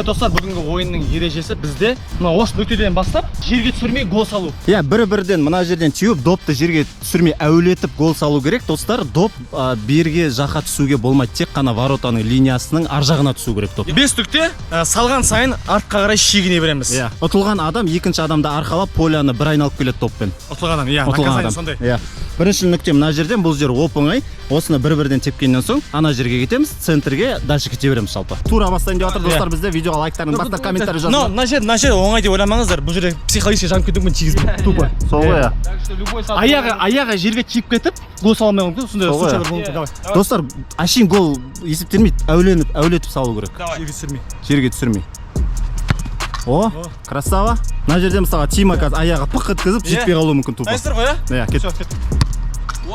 Достар, бүгінгі ойынның ережесі бізде осы нүктеден бастап жерге түсірмей гол салу. Иә, бір-бірден мына жерден теуіп, допты жерге түсірмей әуелетіп гол салу керек. Достар, доп берге жақа түсуге болмайды, тек қана воротаның линиясының ар жағына түсу керек доп. 5 нүкте салған сайын артқа қарай шегіне береміз. Иә, ұтылған адам екінші адамды арқалап поляны бір айналып келеді топпен. Ұтылған адам, иә, наказание сондай. Иә. Бірінші нүкте мына жерден, бұл жер оп-оңай. Осыны бір-бірден тепкеннен соң ана жерге кетеміз, центрге дальше кете береміз жалпы. Тура бастайын деп жатыр достар, бізде видеоға лайктарын баста комментарий жазыңыздар. Мына жер оңай деп ойламаңыздар. Бұл жерде психологический жанып кетуі мүмкін тигізбей. Тупо. Сол ғой. Аяғы жерге тиіп кетіп, гол сала алмай мүмкін. Сондай случайлар болуы мүмкін. Достар, әшейін гол есептелмейді. Әуелетіп салу керек. Жерге түсірмей. О, красава. Мына жерде мысалға Тима қазір аяғы пық еткізіп жетпей қалуы мүмкін тупо. Дайынсыздар ғой, иә? Кет.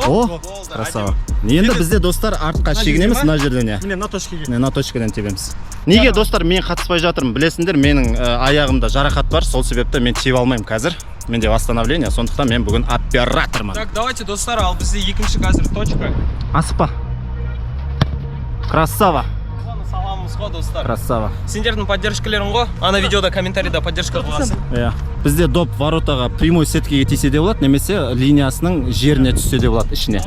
О, красава. Енді бізде достар артқа шегінеміз мына жерден, иә. Міне мына точкаға. Мына точкадан тебеміз. Неге достар, мен қатыспай жатырмын, білесіңдер, менің аяғымда жарақат бар, сол себепті мен тебе алмаймын қазір. Менде восстановление, сондықтан мен бүгін оператормын. Так, давайте достар, ал бізде екінші қазір точка. Асықпа. Красава. Саламыз ғой достар. Красава. Сендердің поддержкалерің ғой. Ана видеода комментарийда поддержка қыласың. Иә. Бізде доп воротаға прямой сеткеге тисе де болады, немесе линиясының жеріне түссе де болады ішіне.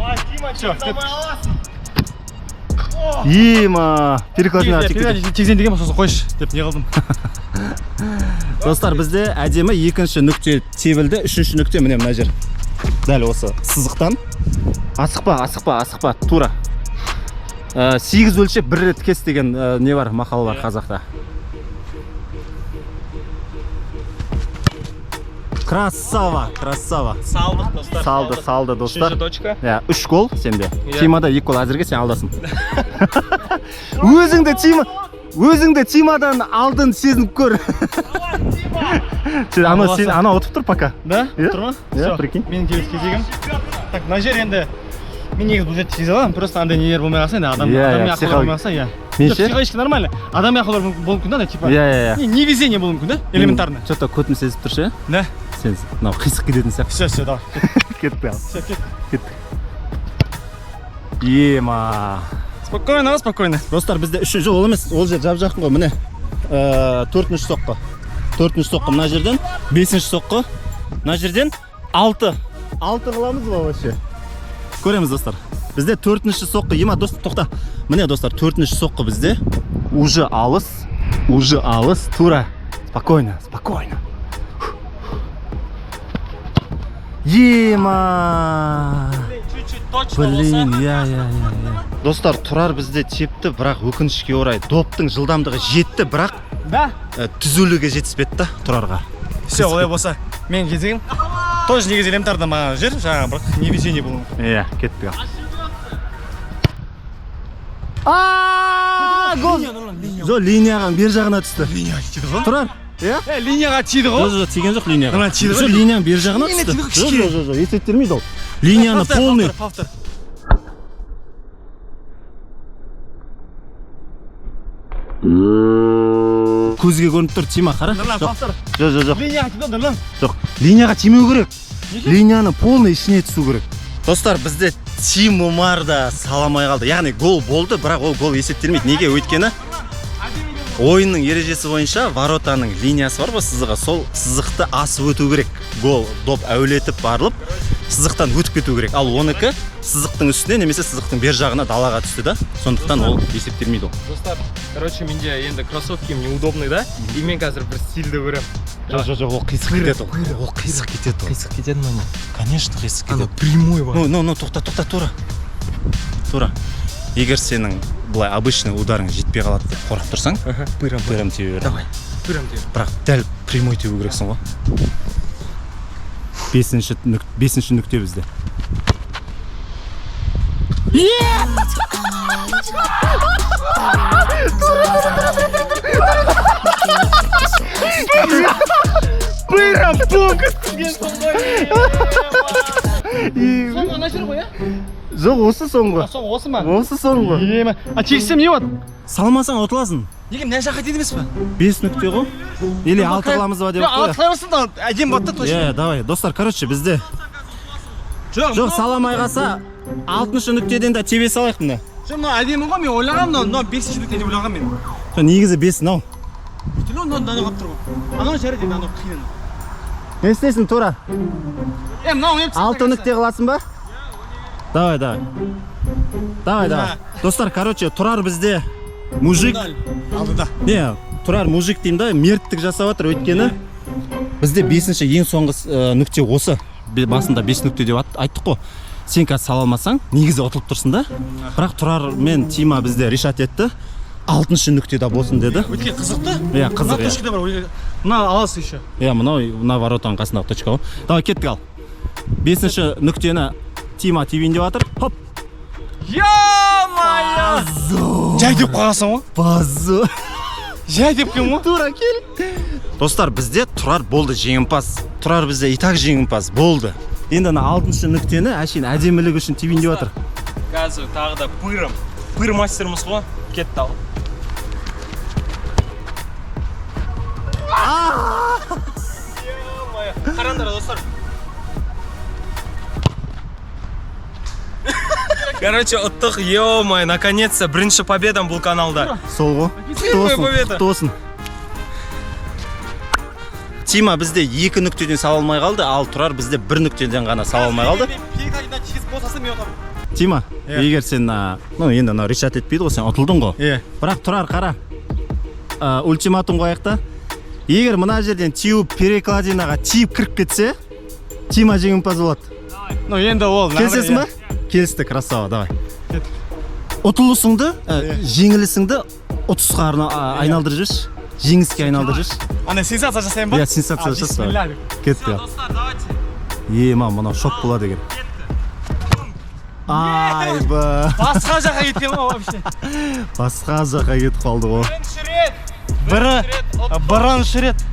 Ема, перекладина тигізен деген сосын қойшы деп не қылдым. Достар, бізде әдемі екінші нүкте тебілді, үшінші нүкте міне мына жер. Дәл осы сызықтан. Асықпа, тура. 8 өлшеп бір рет кес деген не бар, мақал бар қазақта. Красава. Салдық достар. Салды достар. Үшінші точка. 3 гол сенде. Тимада 2 гол, әзірге сен алдасың. Өзіңді Тимадан алдын сезініп көр. Ана отып тұр пока. Да? Тұр ма? Иә, прикинь. Менің кезегім. Так, мына жер енді мен негізі бұл жерді тигізе аламын, просто андай нелер болмай қалса, адамның ақылы болмай қалса, иә. Психологически нормально. Адам ақылы болуы мүмкін да, типа. Невезение болуы мүмкін да, элементарно. Что-то көтім сезіп тұршы, ә? Да. Сен мынау қисық кететін сияқты. Все, давай. Кеттік ал. Все, кеттік. Ема. Спокойно. Достар, бізде үшінші ол емес, ол жер жап жақын ғой, міне. 4-ші соққы. 4-ші соққы мына жерден, 5-ші соққы. Мына жерден 6 қыламыз ба вообще? Көреміз достар. Бізде 4-ші соққы, ема достар, тоқта. Міне достар, 4-ші соққы бізде уже алыс, тура. Спокойно. Ема. Блин, я. Достар, Тұрар бізде тепті, бірақ өкінішке орай доптың жылдамдығы жетті, бірақ түзулігі жетіспеді да Тұрарға. Все, олай болса, мен кезегім. Тоже негізі элементарда маған жер, жаңа бірақ невезение болуы мүмкін. Иә, кеттік ал. Гол! Жо, линияға бер жағына түсті. Линияға тиді ғой? Тұрар, иә? Линияға тиді ғой? Жо, тиген жоқ линияға. Тиді ғой? Линияның бер жағына түсті. Жо, есеттелмейді ол. Линияны полный. Көзге көрініп тұр, Тима, қара. Жоқ. Линияға тиді ғой, жоқ. Линияға тимеу керек. Линияны полный ішіне түсу керек. Достар, бізде Тим Омарда саламай қалды. Яғни гол болды, бірақ ол гол есептелмейді. Неге? Өйткені ойынның ережесі бойынша воротаның линиясы бар ба сызығы, сол сызықты асып өту керек. Гол доп әуелетіп барылып, сызықтан өтіп кету керек. Ал оныкі сызықтың үстіне немесе сызықтың бер жағына далаға түсті да, сондықтан ол есептелмейді ол. Достар, короче, менде енді кроссовким неудобный да, и мен қазір бір стильді көрем. Жоқ, ол қисық кетеді ол. Ол қисық кетеді ол. Қисық кетеді ма не? Конечно, қисық кетеді. Прямой бар. Ну, тоқта, тура. Егер сенің бұлай обычный ударың жетпей қалады деп қорқып тұрсаң, пырам тебе бер. Давай, пырам тебе. Бірақ дәл прямой тебу керексің ғой. 5-ші нүкте бізде. Пырам тонко түскен соңғы. Соңғы ана жер ғой, иә? Жоқ, осы соңғы. Соңғы осы ма? Осы соңғы. Ема. Тегізсем не болады? Салмасаң ұтыласың. Неге мына жаққа тиді емес па? 5 нүкте ғой. Или 6 қыламыз ба деп қой. 6 қыламыз да әдем болады да точно. Давай, достар, короче, бізде. Жоқ, саламай қалса 6-ші нүктеден де тебе салайық мына. Жоқ, мына әдемі ғой, мен ойлағам, мына 5-ші нүктеден ойлағам мен. Негізі 5 мынау. мынаны қалып тұр ғой. Анау жарайды енді, анау қиын. Не істейсің, Тура? Мынау не? 6 нүкте қыласың ба? Давай. Достар, короче, Тұрар бізде мужик. Алдыда. Не, Тұрар мужик деймін да, мерттік жасап жатыр, өйткені бізде 5-ші ең соңғы нүкте осы. Басында 5 нүкте деп айттық қой. Сен қазір сала алмасаң, негізі ұтылып тұрсың да. Бірақ Тұрар мен Тима бізде решат етті. 6-шы нүктеде болсын деді. Өткен қызықты? Иә, қызық. Мына точкада бар. Мына аласы еще. Иә, мына воротаның қасындағы точка ғой. Давай кеттік ал. 5-ші нүктені Тима тибейін деп жатыр. Хоп. Ё-моё! Жай деп қойғансың ғой? Базу. Жай деп кем ғой? Тура кел. Достар, бізде Тұрар болды жеңімпаз. Тұрар бізде и так жеңімпаз болды. Енді 6-шы нүктені әшейін әдемілік үшін тибейін деп жатыр. Қазір тағы да пыр мастеріміз ғой. Кетті ал. Қараңдар достар. Короче, ұттық, ё-моё, наконец-то бірінші победам бұл каналда. Сол ғой. Құтты болсын. Тима бізде 2 нүктеден сала алмай қалды, ал Тұрар бізде 1 нүктеден ғана сала алмай қалды. Тима, егер сен, енді решат етпейді ғой, сен ұтылдың ғой. Бірақ Тұрар қара. Ультиматум қояйық та. Егер мына жерден теуіп перекладинаға тиіп кіріп кетсе, Тима жеңімпаз болады. Ну енді ол. Келісесің ба? Келісті, красава, давай. Ұтылысыңды, жеңілісіңді ұтысқа айналдырып жүрші. Жеңіске айналдырып жүрші. Ана сенсация жасайын ба? Иә, сенсация жаса. Кетті. Ема, мына шок болады егер. Айба. Басқа жаққа кеткен ғой вообще. Басқа жаққа кетіп қалды ғой. Бірінші рет.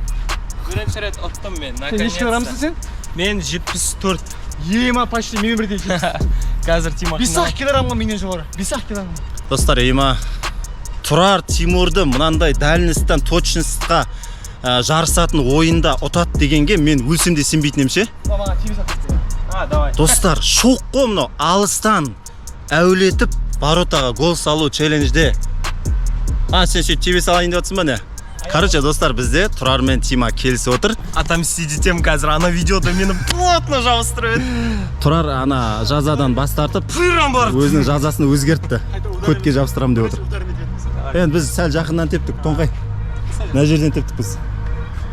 Бірінші рет ұттым мен, Сен нешке барамысың сен? Мен 74. Ема, почти мен бірдей жетті. Қазір Тима 5 килограммға менен жоғары. 5 килограмм. Достар, Ема, Тұрар Тимурды мынандай дәліністен точностьқа жарысатын ойында ұтады дегенге мен өлсем де сенбейтін емше. Мамаға тиме сатып. Давай. Достар, шоқ қой мынау, алыстан әулетіп воротаға гол салу челленджде. Сен сөйтіп тебе салайын деп жатсың ба не? Короче, достар, бізде Тұрар мен Тима келісіп отыр. Отомстить етем қазір, ана видеода мені плотно жабыстырып еді. Тұрар ана жазадан бас тартып, өзінің жазасын өзгертті. Көтке жабыстырамын деп отыр. Енді біз сәл жақыннан тептік, тоңқай. Мына жерден тептік біз.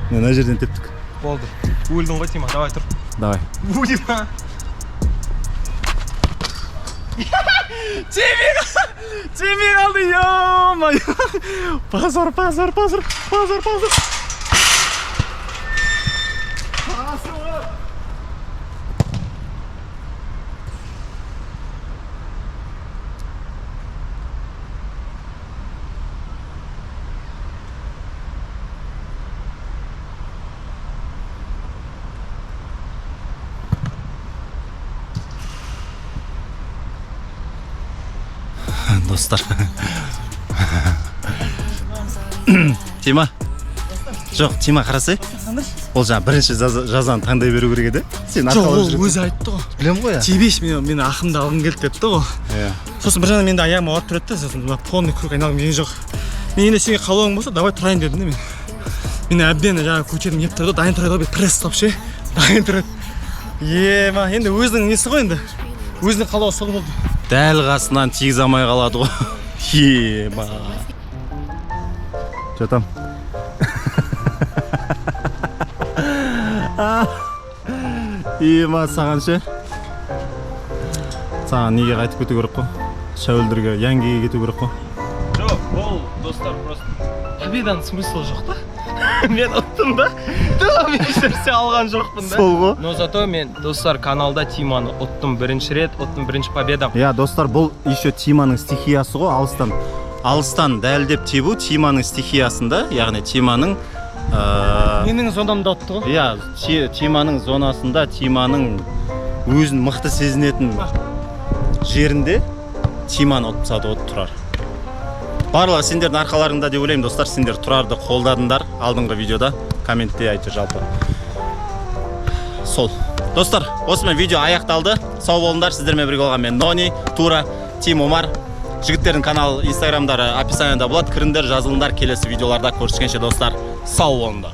Мына жерден тептік. Болды. Өлдің ғой, Тима, давай тұр. Давай. Будем. Тиме қалды, ё-моё. Позор. Достар. Тима. Жоқ, Тима қарасай. Ол жаңа бірінші жазаны таңдай беру керек еді. Сен арқалап жүріп. Жоқ, өзі айтты ғой. Білем ғой. Тебеш мені ақымды алғым келді депті ғой. Сосын бір жағынан менде аяғым ауырып тұрады да, сосын полный круг айналғым келген жоқ. Мен енді сенге қалауың болса, давай тұрайын дедім де мен. Мен әбден жаңа көтерім еп тұрды, дайын тұрады ғой, пресс ұстап ше. Дайын тұрады. Ема, енді өзінің несі ғой енді. Өзінің қалауы сол болды. Дәл қасынан тигіз алмай қалады ғой. Ема. Жатам. Ема, саған ше? Саған неге қайтып кету керек қой? Шәуілдерге, яңгеге кету керек қой? Жоқ, ол достар просто. Победаның смысл жоқ та? Мен ұттым да? Мен ешнәрсе алған жоқпын да. Сол ғой. Но зато мен достар каналда Тиманы ұттым бірінші рет, ұттым бірінші победам. Иә, достар, бұл еще Тиманың стихиясы ғой, алыстан дәлдеп тебу Тиманың стихиясында, яғни Тиманың менің зонамда ұтты ғой. Иә, Тиманың зонасында, Тиманың өзін мықты сезінетін жерінде Тиманы ұтып тастады ғой Тұрар. Барлығы сендердің арқаларыңда деп ойлаймын, достар, сендер Тұрарды қолдадыңдар алдыңғы видеода, комментте айтты жалпы. Сол. Достар, осымен видео аяқталды. Сау болыңдар, сіздермен бірге болған мен Нони, Тура, Тим Омар. Жігіттердің канал, инстаграмдары описанияда болады. Кіріңдер, жазылыңдар, келесі видеоларда көріскенше достар. сау болыңдар.